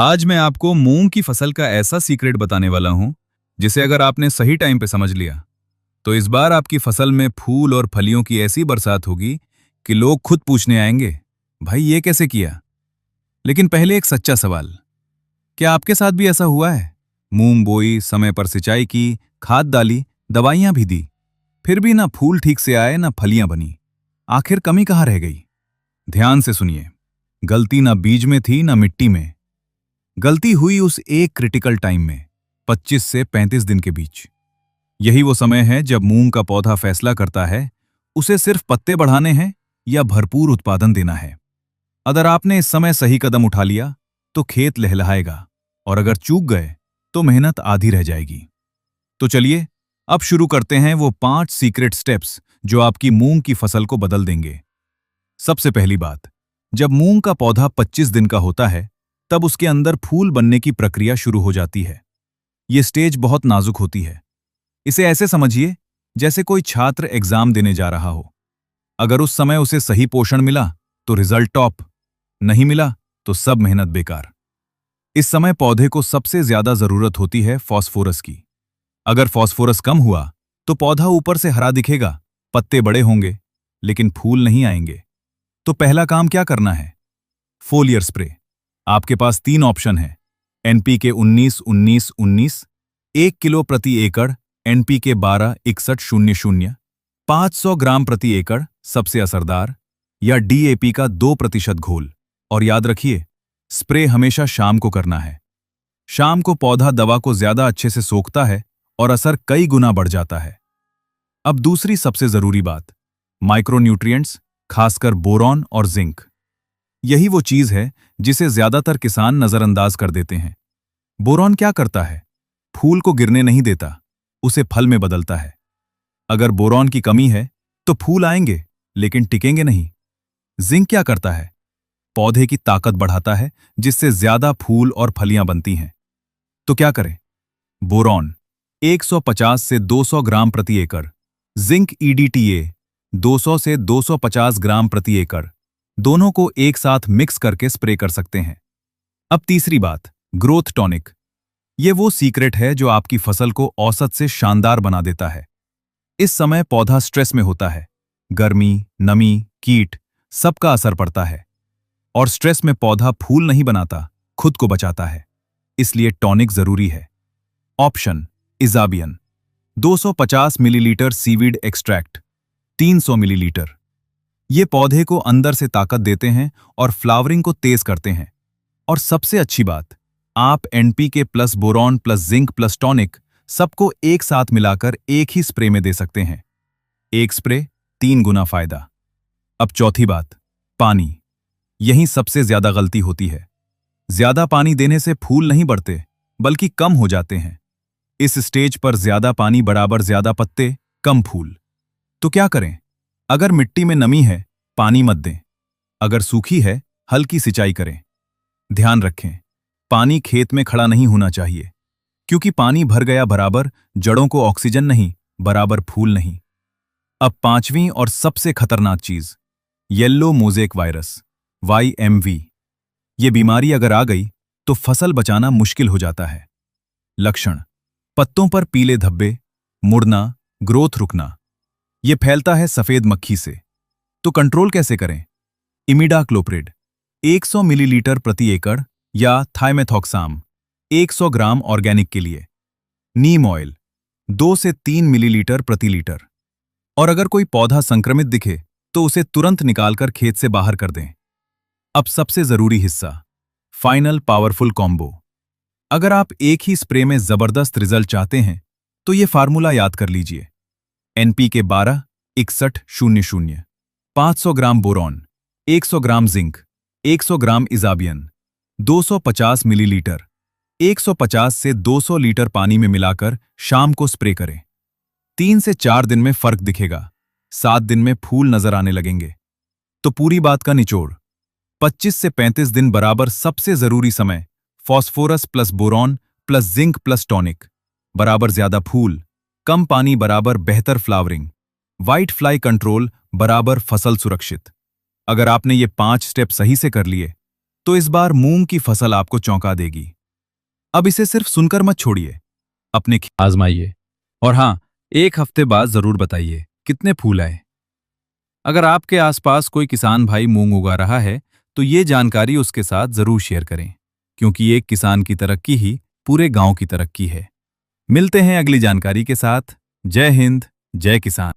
आज मैं आपको मूंग की फसल का ऐसा सीक्रेट बताने वाला हूं जिसे अगर आपने सही टाइम पे समझ लिया तो इस बार आपकी फसल में फूल और फलियों की ऐसी बरसात होगी कि लोग खुद पूछने आएंगे, भाई ये कैसे किया। लेकिन पहले एक सच्चा सवाल, क्या आपके साथ भी ऐसा हुआ है? मूंग बोई, समय पर सिंचाई की, खाद डाली, दवाइयां भी दी, फिर भी ना फूल ठीक से आए ना फलियां बनी। आखिर कमी कहाँ रह गई? ध्यान से सुनिए, गलती ना बीज में थी ना मिट्टी में। गलती हुई उस एक क्रिटिकल टाइम में, 25 से 35 दिन के बीच। यही वो समय है जब मूंग का पौधा फैसला करता है उसे सिर्फ पत्ते बढ़ाने हैं या भरपूर उत्पादन देना है। अगर आपने इस समय सही कदम उठा लिया तो खेत लहलहाएगा, और अगर चूक गए तो मेहनत आधी रह जाएगी। तो चलिए अब शुरू करते हैं वो 5 सीक्रेट स्टेप्स जो आपकी मूंग की फसल को बदल देंगे। सबसे पहली बात, जब मूंग का पौधा 25 दिन का होता है तब उसके अंदर फूल बनने की प्रक्रिया शुरू हो जाती है। ये स्टेज बहुत नाजुक होती है। इसे ऐसे समझिए जैसे कोई छात्र एग्जाम देने जा रहा हो। अगर उस समय उसे सही पोषण मिला तो रिजल्ट टॉप, नहीं मिला तो सब मेहनत बेकार। इस समय पौधे को सबसे ज्यादा जरूरत होती है फास्फोरस की। अगर फास्फोरस कम हुआ तो पौधा ऊपर से हरा दिखेगा, पत्ते बड़े होंगे लेकिन फूल नहीं आएंगे। तो पहला काम क्या करना है? Foliar spray. आपके पास 3 ऑप्शन है, एनपीके 19-19-19, 1 किलो प्रति एकड़, एनपीके 12-61-00, 500 ग्राम प्रति एकड़ सबसे असरदार, या डीएपी का 2% घोल। और याद रखिए, स्प्रे हमेशा शाम को करना है। शाम को पौधा दवा को ज्यादा अच्छे से सोखता है और असर कई गुना बढ़ जाता है। अब दूसरी सबसे जरूरी बात, माइक्रोन्यूट्रिएंट्स, खासकर बोरॉन और जिंक। यही वो चीज है जिसे ज्यादातर किसान नजरअंदाज कर देते हैं। बोरॉन क्या करता है? फूल को गिरने नहीं देता, उसे फल में बदलता है। अगर बोरॉन की कमी है तो फूल आएंगे लेकिन टिकेंगे नहीं। जिंक क्या करता है? पौधे की ताकत बढ़ाता है जिससे ज्यादा फूल और फलियां बनती हैं। तो क्या करें? बोरॉन 150 से 200 ग्राम प्रति एकड़, जिंक ईडीटीए 200 से 250 ग्राम प्रति एकड़, दोनों को एक साथ मिक्स करके स्प्रे कर सकते हैं। अब तीसरी बात, ग्रोथ टॉनिक। ये वो सीक्रेट है जो आपकी फसल को औसत से शानदार बना देता है। इस समय पौधा स्ट्रेस में होता है, गर्मी, नमी, कीट, सबका असर पड़ता है। और स्ट्रेस में पौधा फूल नहीं बनाता, खुद को बचाता है। इसलिए टॉनिक जरूरी है। Option, Isabion 250 millilitre seaweed extract, 300 millilitre. ये पौधे को अंदर से ताकत देते हैं और फ्लावरिंग को तेज करते हैं। और सबसे अच्छी बात, आप NPK plus boron plus zinc plus tonic सबको एक साथ मिलाकर एक ही स्प्रे में दे सकते हैं। एक स्प्रे, 3 गुना फायदा। अब चौथी बात, पानी। यहीं सबसे ज्यादा गलती होती है। ज्यादा पानी देने से फूल नहीं बढ़ते बल्कि कम हो जाते हैं। इस स्टेज पर ज्यादा पानी बराबर ज्यादा पत्ते, कम फूल। तो क्या करें? अगर मिट्टी में नमी है, पानी मत दें। अगर सूखी है, हल्की सिंचाई करें। ध्यान रखें, पानी खेत में खड़ा नहीं होना चाहिए, क्योंकि पानी भर गया बराबर जड़ों को ऑक्सीजन नहीं, बराबर फूल नहीं। अब पांचवीं और सबसे खतरनाक चीज, येलो मोज़ेक वायरस, YMV। ये बीमारी अगर आ गई तो फसल बचाना मुश्किल हो जाता है। लक्षण, पत्तों पर पीले धब्बे, मुड़ना, ग्रोथ रुकना। ये फैलता है सफेद मक्खी से। तो कंट्रोल कैसे करें? इमिडाक्लोप्रिड 100 मिलीलीटर प्रति एकड़ या थाइमेथॉक्साम 100 ग्राम ऑर्गेनिक के लिए। नीम ऑयल 2 से 3 मिलीलीटर प्रति लीटर। और अगर कोई पौधा संक्रमित दिखे तो उसे तुरंत निकालकर खेत से बाहर कर दें। अब सबसे जरूरी हिस्सा, फाइनल पावरफुल कॉम्बो। अगर आप एक ही स्प्रे में जबरदस्त रिजल्ट चाहते हैं तो ये फार्मूला याद कर लीजिए। एनपीके 12-61-00, 500 ग्राम बोरॉन, 100 ग्राम जिंक, 100 ग्राम इजाबियन, 250 मिलीलीटर, 150 से 200 लीटर पानी में मिलाकर शाम को स्प्रे करें। 3 से 4 दिन में फर्क दिखेगा, 7 दिन में फूल नजर आने लगेंगे। तो पूरी बात का निचोड़, 25 से 35 दिन बराबर सबसे जरूरी समय, phosphorus plus boron plus zinc plus tonic, बराबर ज्यादा फूल, कम पानी बराबर बेहतर फ्लावरिंग, व्हाइट फ्लाई कंट्रोल बराबर फसल सुरक्षित। अगर आपने ये 5 स्टेप सही से कर लिए तो इस बार मूंग की फसल आपको चौंका देगी। अब इसे सिर्फ सुनकर मत छोड़िए, अपने आजमाइए। और हाँ, एक हफ्ते बाद जरूर बताइए कितने फूल आए। अगर आपके आसपास कोई किसान भाई मूंग उगा रहा है, तो ये जानकारी उसके साथ जरूर शेयर करें, क्योंकि एक किसान की तरक्की ही पूरे गांव की तरक्की है। मिलते हैं अगली जानकारी के साथ। जय हिंद, जय किसान।